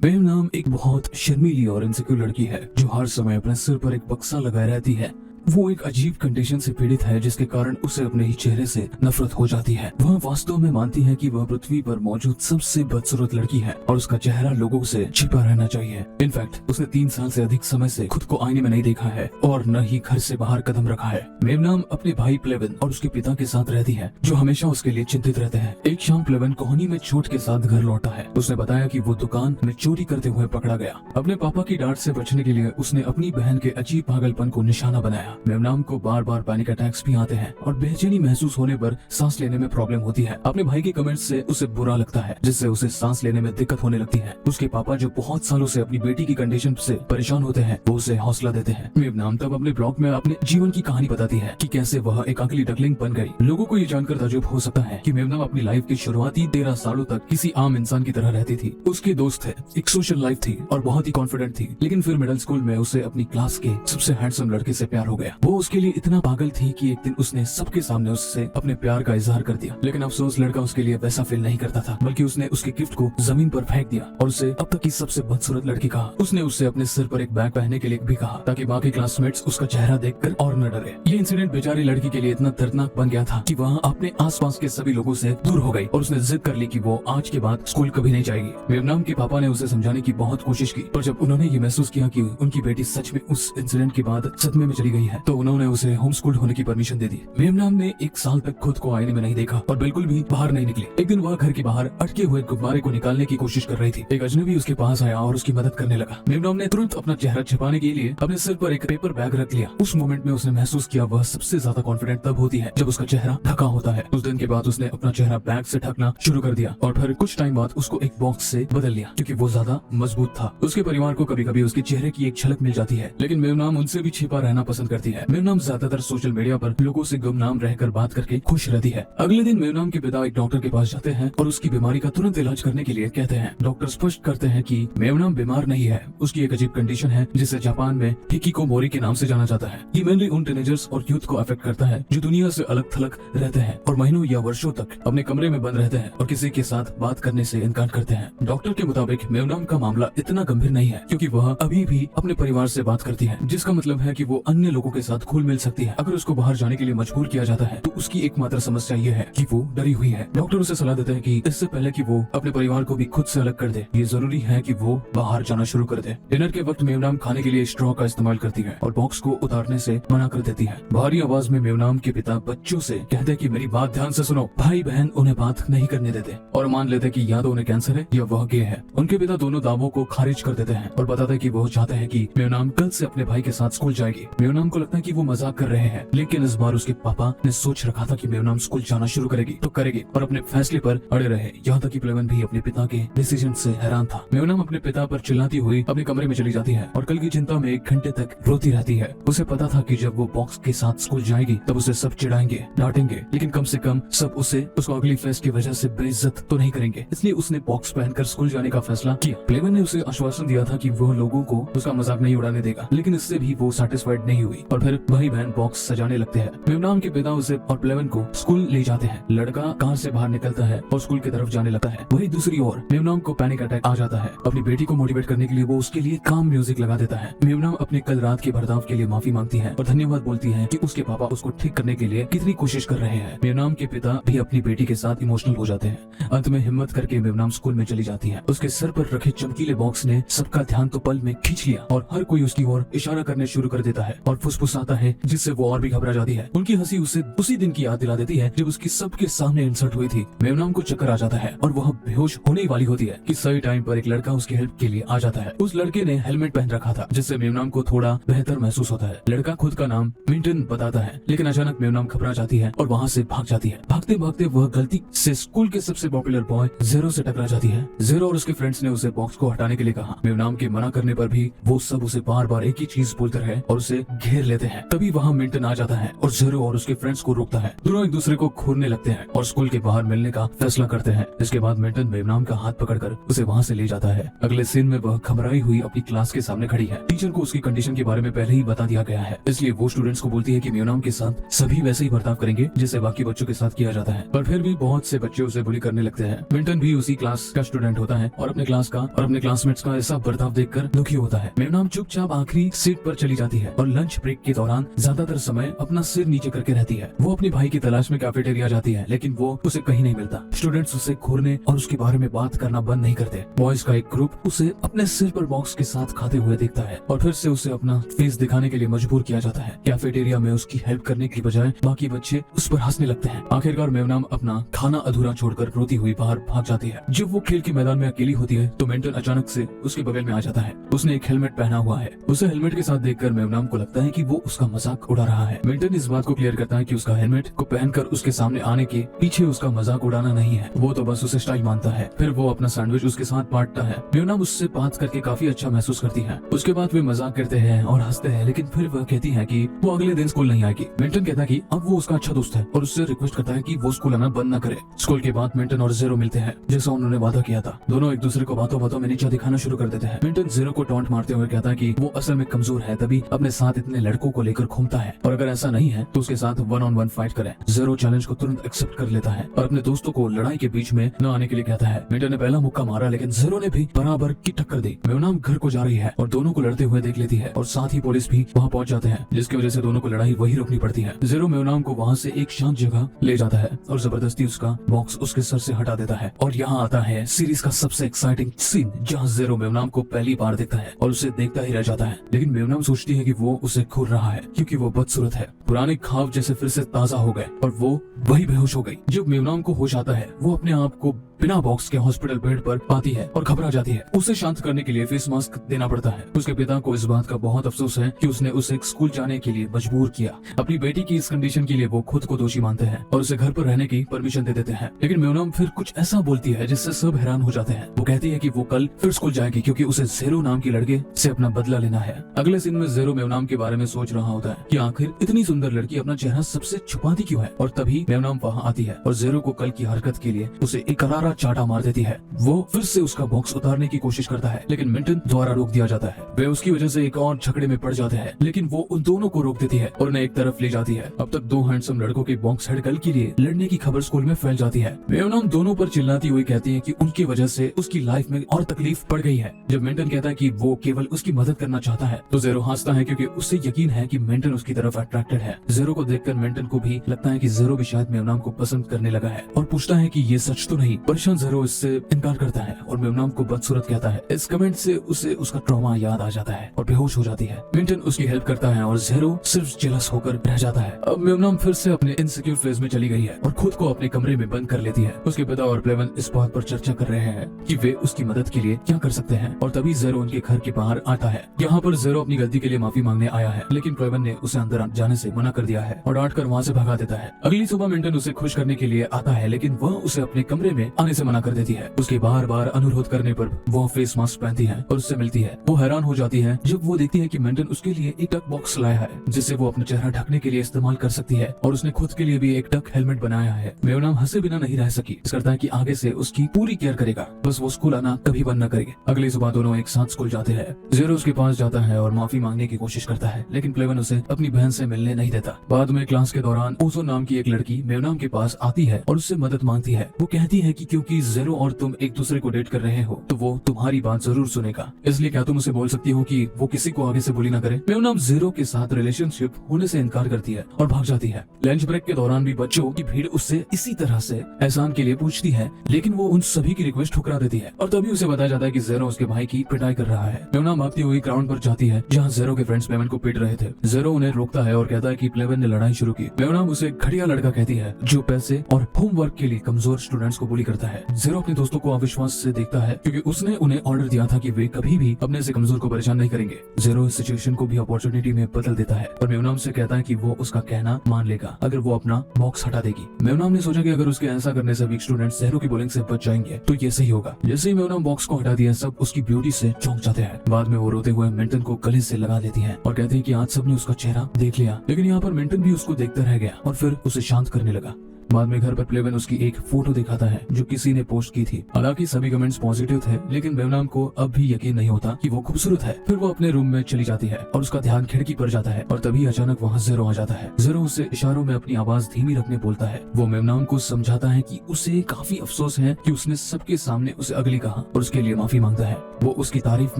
Ma'am नाम एक बहुत शर्मीली और इनसिक्योर लड़की है जो हर समय अपने सिर पर एक बक्सा लगाए रहती है। वो एक अजीब कंडीशन से पीड़ित है जिसके कारण उसे अपने ही चेहरे से नफरत हो जाती है। वह वास्तव में मानती है कि वह पृथ्वी पर मौजूद सबसे बदसूरत लड़की है और उसका चेहरा लोगों से छिपा रहना चाहिए। इनफैक्ट उसने 3 साल से अधिक समय से खुद को आईने में नहीं देखा है और न ही घर से बाहर कदम रखा है। मेम नाम अपने भाई प्लेवन और उसके पिता के साथ रहती है जो हमेशा उसके लिए चिंतित रहते हैं। एक शाम प्लेवन कोहनी में चोट के साथ घर लौटा है। उसने बताया कि वो दुकान में चोरी करते हुए पकड़ा गया। अपने पापा की डांट से बचने के लिए उसने अपनी बहन के अजीब पागलपन को निशाना बनाया। मेम नाम को बार बार पैनिक अटैक्स भी आते हैं और बेचैनी महसूस होने पर सांस लेने में प्रॉब्लम होती है। अपने भाई के कमेंट्स से उसे बुरा लगता है जिससे उसे सांस लेने में दिक्कत होने लगती है। उसके पापा जो बहुत सालों से अपनी बेटी की कंडीशन से परेशान होते हैं वो उसे हौसला देते हैं। मेम नाम तब अपने ब्लॉग में अपने जीवन की कहानी बताती है कि कैसे वह एक अगली डकलिंग बन गई। लोगों को ये जानकर ताज्जुब हो सकता है कि मेम नाम अपनी लाइफ की शुरुआती 13 सालों तक किसी आम इंसान की तरह रहती थी। उसके दोस्त थे, एक सोशल लाइफ थी और बहुत ही कॉन्फिडेंट थी। लेकिन फिर मिडिल स्कूल में उसे अपनी क्लास के सबसे हैंडसम लड़के से प्यार हो गया। वो उसके लिए इतना पागल थी कि एक दिन उसने सबके सामने उससे अपने प्यार का इजहार कर दिया। लेकिन अफसोस लड़का उसके लिए वैसा फील नहीं करता था, बल्कि उसने उसके गिफ्ट को जमीन पर फेंक दिया और उसे अब तक की सबसे बदसूरत लड़की कहा। उसने उससे अपने सिर पर एक बैग पहनने के लिए भी कहा ताकि बाकी क्लासमेट्स उसका चेहरा देखकर और न डरे। ये इंसिडेंट बेचारी लड़की के लिए इतना दर्दनाक बन गया था कि वह अपने आसपास के सभी लोगों से दूर हो गई और उसने जिद कर ली कि वो आज के बाद स्कूल कभी नहीं जाएगी। मेम नाम के पापा ने उसे समझाने की बहुत कोशिश की, पर जब उन्होंने ये महसूस किया कि उनकी बेटी सच में उस इंसिडेंट के बाद सदमे में चली गई है तो उन्होंने उसे होम स्कूल होने की परमिशन दे दी। मेम नाम ने 1 साल तक खुद को आईने में नहीं देखा और बिल्कुल भी बाहर नहीं निकली। एक दिन वह घर के बाहर अटके हुए गुब्बारे को निकालने की कोशिश कर रही थी। एक अजनबी उसके पास आया और उसकी मदद करने लगा। मेम नाम ने तुरंत अपना चेहरा छिपाने के लिए अपने सिर पर एक पेपर बैग रख लिया। उस मोमेंट में उसने महसूस किया वह सबसे ज्यादा कॉन्फिडेंट तब होती है जब उसका चेहरा ढका होता है। उस दिन के बाद उसने अपना चेहरा बैग से ढकना शुरू कर दिया और फिर कुछ टाइम बाद उसको एक बॉक्स से बदल लिया क्योंकि वो ज्यादा मजबूत था। उसके परिवार को कभी कभी उसके चेहरे की एक झलक मिल जाती है, लेकिन मेम नाम उनसे भी छिपा रहना पसंद करती है। मेम नाम ज्यादातर सोशल मीडिया पर लोगों से गुमनाम रहकर बात करके खुश रहती है। अगले दिन मेम नाम के पिता एक डॉक्टर के पास जाते हैं और उसकी बीमारी का तुरंत इलाज करने के लिए कहते हैं। डॉक्टर स्पष्ट करते हैं कि मेम नाम बीमार नहीं है, उसकी एक अजीब कंडीशन है जिसे जापान में हिकिकोमोरी के नाम से जाना जाता है। ये मेनली उन टीनेजर्स और यूथ को अफेक्ट करता है जो दुनिया से अलग थलग रहते हैं और महीनों या वर्षों तक अपने कमरे में बंद रहते हैं और किसी के साथ बात करने से इनकार करते हैं। डॉक्टर के मुताबिक मेम नाम का मामला इतना गंभीर नहीं है क्योंकि वह अभी भी अपने परिवार से बात करती है, जिसका मतलब है कि वो अन्य लोगों के साथ घुल मिल सकती है। अगर उसको बाहर जाने के लिए मजबूर किया जाता है तो उसकी एकमात्र समस्या ये है कि वो डरी हुई है। डॉक्टर उसे सलाह देते हैं कि इससे पहले कि वो अपने परिवार को भी खुद से अलग कर दे, ये जरूरी है कि वो बाहर जाना शुरू कर दे। डिनर के वक्त मेम नाम खाने के लिए स्ट्रॉ का इस्तेमाल करती है और बॉक्स को उतारने से मना कर देती है। भारी आवाज में मेम नाम के पिता बच्चों से कहते हैं कि मेरी बात ध्यान से सुनो। भाई बहन उन्हें बात नहीं करने देते और मान लेते कि या तो उन्हें कैंसर है या वह गे है। उनके पिता दोनों दावों को खारिज कर देते हैं और बताते हैं कि वो चाहते हैं कि मेम नाम कल से अपने भाई के साथ स्कूल जाएगी। मेम नाम को लगता है कि वो मजाक कर रहे हैं, लेकिन इस बार उसके पापा ने सोच रखा था कि मेम नाम स्कूल जाना शुरू करेगी तो करेगी और अपने फैसले पर अड़े रहे। यहाँ तक कि प्लेवन भी अपने पिता के डिसीजन से हैरान था। मेम नाम अपने पिता पर चिल्लाती हुई अपने कमरे में चली जाती है और कल की चिंता में 1 घंटे तक रोती रहती है। उसे पता था कि जब वो बॉक्स के साथ स्कूल जाएगी तब उसे सब चिढ़ाएंगे, डांटेंगे, लेकिन कम से कम सब उसको अगली फेस की वजह से बेइज्जत तो नहीं करेंगे। इसलिए उसने बॉक्स पहनकर स्कूल जाने का फैसला किया। प्लेवन ने उसे आश्वासन दिया था कि वो लोगों को उसका मजाक नहीं उड़ाने देगा, लेकिन इससे भी वो सेटिस्फाइड नहीं हुई और फिर भाई बहन बॉक्स सजाने लगते हैं। मेम नाम के पिता उसे और प्लेवन को स्कूल ले जाते हैं। लड़का कार से बाहर निकलता है और स्कूल की तरफ जाने लगता है। वही दूसरी ओर मेम नाम को पैनिक अटैक आ जाता है। अपनी बेटी को मोटिवेट करने के लिए वो उसके लिए काम म्यूजिक लगा देता है। मेम नाम अपने कल रात के बर्ताव के लिए माफी मांगती है और धन्यवाद बोलती है कि उसके पापा उसको ठीक करने के लिए कितनी कोशिश कर रहे हैं। मेम नाम के पिता भी अपनी बेटी के साथ इमोशनल हो जाते हैं। अंत में हिम्मत करके मेम नाम स्कूल में चली जाती है। उसके सर पर रखे चमकीले बॉक्स ने सबका ध्यान तो पल में खींच लिया और हर कोई उसकी ओर इशारा करने शुरू कर देता है और फुसफुसाता है, जिससे वो और भी घबरा जाती है। उनकी हंसी उसे उसी दिन की याद दिला देती है जब उसकी सबके सामने इंसल्ट हुई थी। मेम नाम को चक्कर आ जाता है और वह बेहोश होने वाली होती है कि सही टाइम पर एक लड़का उसकी हेल्प के लिए आ जाता है। उस लड़के ने हेलमेट पहन रखा था जिससे मेम नाम को थोड़ा बेहतर महसूस होता है। लड़का खुद का नाम मिंटन बताता है, लेकिन अचानक मेम नाम घबरा जाती है और वहाँ से भाग जाती है। भागते भागते वह गलती से स्कूल के सबसे पॉपुलर बॉय जेरो से टकरा जाती है। जेरो और उसके फ्रेंड्स ने उसे बॉक्स को हटाने के लिए कहा। मेम नाम के मना करने पर भी वो सब उसे बार बार एक ही चीज बोलते रहे और उसे घेर घेर लेते हैं। तभी वहाँ मिंटन आ जाता है और ज़ेरो और उसके फ्रेंड्स को रोकता है। दोनों एक दूसरे को घूरने लगते हैं और स्कूल के बाहर मिलने का फैसला करते हैं। इसके बाद मिंटन मेवनाम का हाथ पकड़कर उसे वहाँ से ले जाता है। अगले सीन में वह घबराई हुई अपनी क्लास के सामने खड़ी है। टीचर को उसकी कंडीशन के बारे में पहले ही बता दिया गया है, इसलिए वो स्टूडेंट्स को बोलती है कि मेवनाम के साथ सभी वैसे ही बर्ताव करेंगे जैसे बाकी बच्चों के साथ किया जाता है। पर फिर भी बहुत से बच्चे उसे बुली करने लगते हैं। मिंटन भी उसी क्लास का स्टूडेंट होता है और अपने क्लास का और अपने क्लासमेट्स का ऐसा बर्ताव देखकर दुखी होता है। मेवनाम चुपचाप आखिरी सीट पर चली जाती है और लंच ब्रेक के दौरान ज्यादातर समय अपना सिर नीचे करके रहती है। वो अपने भाई की तलाश में कैफेटेरिया जाती है, लेकिन वो उसे कहीं नहीं मिलता। स्टूडेंट्स उसे घूरने और उसके बारे में बात करना बंद नहीं करते। बॉयज का एक ग्रुप उसे अपने सिर पर बॉक्स के साथ खाते हुए देखता है और फिर से उसे अपना फेस दिखाने के लिए मजबूर किया जाता है। कैफेटेरिया में उसकी हेल्प करने की बजाय बाकी बच्चे उस पर हंसने लगते हैं। आखिरकार मेवनाम अपना खाना अधूरा छोड़कर रोती हुई बाहर भाग जाती है। जब वो खेल के मैदान में अकेली होती है तो मिंटन अचानक से उसके बगल में आ जाता है। उसने एक हेलमेट पहना हुआ है। उसे हेलमेट के साथ देखकर मेवनाम को लगता है कि वो उसका मजाक उड़ा रहा है। मिंटन इस बात को क्लियर करता है कि उसका हेलमेट को पहनकर उसके सामने आने के पीछे उसका मजाक उड़ाना नहीं है, वो तो बस उसे स्टाइल मानता है। फिर वो अपना सैंडविच उसके साथ बांटता है। मेवनाम उससे बात करके काफी अच्छा महसूस करती है। उसके बाद वे मजाक करते हैं और हंसते हैं, लेकिन फिर वह कहती है कि वो अगले दिन स्कूल नहीं आएगी। मिंटन कहता है कि अब वो उसका अच्छा दोस्त है और उससे रिक्वेस्ट करता है कि वो स्कूल आना बंद न करे। स्कूल के बाद मिंटन और ज़ेरो मिलते हैं जैसा उन्होंने वादा किया था। दोनों एक दूसरे को बातों बातों में नीचा दिखाना शुरू कर देते हैं। मिंटन ज़ेरो को टॉन्ट मारते हुए कहता है कि वो असल में कमजोर है, तभी अपने साथ इतने लड़कों को लेकर घूमता है और अगर ऐसा नहीं है तो उसके साथ 1-on-1 फाइट करे। ज़ेरो चैलेंज को तुरंत एक्सेप्ट कर लेता है और अपने दोस्तों को लड़ाई के बीच में न आने के लिए कहता है। मिंटन ने पहला मुक्का मारा, लेकिन ज़ेरो ने भी बराबर की टक्कर दी। मेवनाम घर को जा रही है और दोनों को लड़ते हुए देख लेती है और साथ ही पुलिस भी वहाँ पहुँच जाते हैं, जिसकी वजह से दोनों को लड़ाई वही रोकनी पड़ती है। ज़ेरो मेवनाम को वहाँ से एक शांत जगह ले जाता है और जबरदस्ती उसका बॉक्स उसके सर से हटा देता है। और यहाँ आता है सीरीज का सबसे एक्साइटिंग सीन, जहाँ ज़ेरो मेवनाम को पहली बार देखता है और उसे देखता ही रह जाता है। लेकिन मेवनाम सोचती है कि वो उसे घूर रहा है क्योंकि वो बदसूरत है। पुराने ख्वाब जैसे फिर से ताजा हो गए और वो वही बेहोश हो गई। जब मेवनाम को होश आता है वो अपने आप को बिना बॉक्स के हॉस्पिटल बेड पर पाती है और घबरा जाती है। उसे शांत करने के लिए फेस मास्क देना पड़ता है। उसके पिता को इस बात का बहुत अफसोस है कि उसने उसे स्कूल जाने के लिए मजबूर किया। अपनी बेटी की इस कंडीशन के लिए वो खुद को दोषी मानते हैं और उसे घर पर रहने की परमिशन दे देते हैं। लेकिन मेवनाम फिर कुछ ऐसा बोलती है जिससे सब हैरान हो जाते हैं। वो कहती है कि वो कल फिर स्कूल जाएगी क्योंकि उसे ज़ेरो नाम के लड़के से अपना बदला लेना है। अगले सीन में ज़ेरो मेवनाम के बारे में सोच रहा होता है कि आखिर इतनी सुंदर लड़की अपना चेहरा सबसे छुपाती क्यों है। और तभी मेवनाम वहाँ आती है और ज़ेरो को कल की हरकत के लिए उसे एक करारा चाटा मार देती है। वो फिर से उसका बॉक्स उतारने की कोशिश करता है, लेकिन मिंटन द्वारा रोक दिया जाता है। वे उसकी वजह से एक और झगड़े में पड़ जाते हैं, लेकिन वो उन दोनों को रोक देती है और उन्हें एक तरफ ले जाती है। अब तक दो हैंडसम लड़कों के बॉक्स हेड कल के लिए लड़ने की खबर स्कूल में फैल जाती है। मेवनाम दोनों पर चिल्लाती हुई कहती है कि उनकी वजह से उसकी लाइफ में और तकलीफ पड़ गई है। जब मिंटन कहता है कि वो केवल उसकी मदद करना चाहता है तो ज़ेरो हंसता है क्योंकि उससे यकीन है कि मिंटन उसकी तरफ अट्रैक्टेड है। ज़ेरो को देखकर मिंटन को भी लगता है कि ज़ेरो भी शायद मेवनाम को पसंद करने लगा है और पूछता है कि ये सच तो नहीं। परेशान ज़ेरो इससे इनकार करता है और मेवनाम को बदसूरत कहता है। इस कमेंट से उसे उसका ट्रॉमा याद आ जाता है और बेहोश हो जाती है। मिंटन उसकी हेल्प करता है और ज़ेरो सिर्फ जेलस होकर रह जाता है। अब मेवनाम फिर से अपने इनसिक्योर फेज में चली गई है और खुद को अपने कमरे में बंद कर लेती है। उसके पिता और प्लेवन इस बात पर चर्चा कर रहे हैं कि वे उसकी मदद के लिए क्या कर सकते हैं और तभी ज़ेरो उनके घर के बाहर आता है। यहाँ पर ज़ेरो अपनी गलती के लिए माफी मांगने आया है, लेकिन प्लेवन ने उसे अंदर जाने से मना कर दिया है और डांट कर वहाँ से भगा देता है। अगली सुबह मिंटन उसे खुश करने के लिए आता है, लेकिन वह उसे अपने कमरे में आने से मना कर देती है। उसके बार बार अनुरोध करने पर वो फेस मास्क पहनती है और उससे मिलती है। वो हैरान हो जाती है जब वो देखती है कि मिंटन उसके लिए एक डक बॉक्स लाया है जिसे वो अपना चेहरा ढकने के लिए इस्तेमाल कर सकती है और उसने खुद के लिए भी एक डक हेलमेट बनाया है। मेवनाम हंसे बिना नहीं रह सकी। इस करता है कि आगे से उसकी पूरी केयर करेगा, बस वो स्कूल आना कभी बंद न करेगी। अगली सुबह दोनों एक साथ स्कूल जाते हैं। ज़ेरो उसके पास जाता है और माफी मांगने की कोशिश करता है, लेकिन प्लेवन उसे अपनी बहन से मिलने नहीं देता। बाद में क्लास के दौरान ओजो नाम की एक लड़की मेवनाम के पास आती है और उससे मदद मांगती है। वो कहती है कि क्योंकि ज़ेरो और तुम एक दूसरे को डेट कर रहे हो तो वो तुम्हारी बात जरूर सुनेगा, इसलिए क्या तुम उसे बोल सकती हो कि वो किसी को आगे से बुली ना करे। मेवनाम ज़ेरो के साथ रिलेशनशिप होने से इनकार करती है और भाग जाती है। लंच ब्रेक के दौरान भी बच्चों की भीड़ उससे इसी तरह से एहसान के लिए पूछती है, लेकिन वो उन सभी की रिक्वेस्ट ठुकरा देती है और तभी उसे बताया जाता है कि ज़ेरो उसके भाई की पिटाई कर रहा है। मेवनाम भागती हुई ग्राउंड पर जाती है जहाँ ज़ेरो के फ्रेंड्स प्लेवन को पीट रहे थे। ज़ेरो उन्हें रोकता है और कहता है कि प्लेवन ने लड़ाई शुरू की। मेवनाम उसे घटिया लड़का कहती है जो पैसे और होमवर्क के लिए कमजोर स्टूडेंट्स को बुली करता है। ज़ेरो अपने दोस्तों को अविश्वास से देखता है क्योंकि उसने उन्हें ऑर्डर दिया था कि वे कभी भी अपने से कमजोर को परेशान नहीं करेंगे। ज़ेरो इस सिचुएशन को भी अपॉर्चुनिटी में बदल देता है और मेवनाम से कहता है कि वो उसका कहना मान लेगा अगर वो अपना बॉक्स हटा देगी। मेवनाम ने सोचा कि अगर उसके ऐसा करने से वीक स्टूडेंट्स ज़ेरो की बुलिंग से बच जाएंगे तो ये सही होगा। जैसे ही मेवनाम बॉक्स को हटा दिया सब उसकी ब्यूटी से चौंक जाते हैं। बाद में वो रोते हुए मिंटन को गले से लगा लेती है और कहती है कि कि आज सबने उसका चेहरा देख लिया, लेकिन यहाँ पर मिंटन भी उसको देखता रह गया और फिर उसे शांत करने लगा। बाद में घर पर प्लेबन उसकी एक फोटो दिखाता है जो किसी ने पोस्ट की थी। हालांकि सभी कमेंट्स पॉजिटिव थे, लेकिन बेवनाम को अब भी यकीन नहीं होता कि वो खूबसूरत है। फिर वो अपने रूम में चली जाती है और उसका ध्यान खिड़की पर जाता है और तभी अचानक वहाँ ज़ेरो आ जाता है। ज़ेरो उससे इशारों में अपनी आवाज धीमी रखने बोलता है। वो मेमनाम को समझाता है कि उसे काफी अफसोस है कि उसने सबके सामने उसे अगली कहा और उसके लिए माफी मांगता है। वो उसकी तारीफ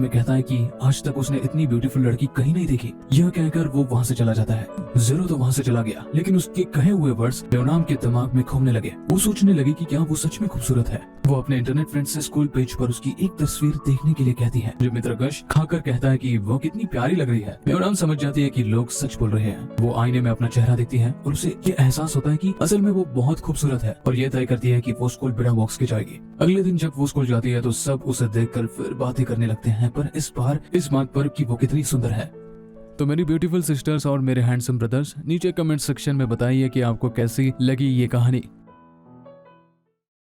में कहता है कि आज तक उसने इतनी ब्यूटीफुल लड़की कहीं नहीं देखी। यह कहकर वो वहाँ से चला जाता है। ज़ेरो तो वहाँ से चला गया, लेकिन उसके कहे हुए वर्ड्स बेवनाम के दिमाग में घूमने लगे। वो सोचने लगी कि क्या वो सच में खूबसूरत है। वो अपने इंटरनेट फ्रेंड से स्कूल पेज पर उसकी एक तस्वीर देखने के लिए कहती है, जो मित्र गश खाकर कहता है कि वो कितनी प्यारी लग रही है। बेवनाम समझ जाती है कि लोग सच बोल रहे हैं। वो आईने में अपना चेहरा देखती है और उसे ये एहसास होता है कि असल में वो बहुत खूबसूरत है और ये तय करती है कि वो स्कूल बिना बॉक्स के जाएगी। अगले दिन जब वो स्कूल जाती है तो सब उसे देखकर फिर बातें करने लगते हैं, पर इस बार इस बात पर कि वो कितनी सुंदर है। तो मेरी ब्यूटीफुल सिस्टर्स और मेरे हैंडसम ब्रदर्स, नीचे कमेंट सेक्शन में बताइए कि आपको कैसी लगी ये कहानी।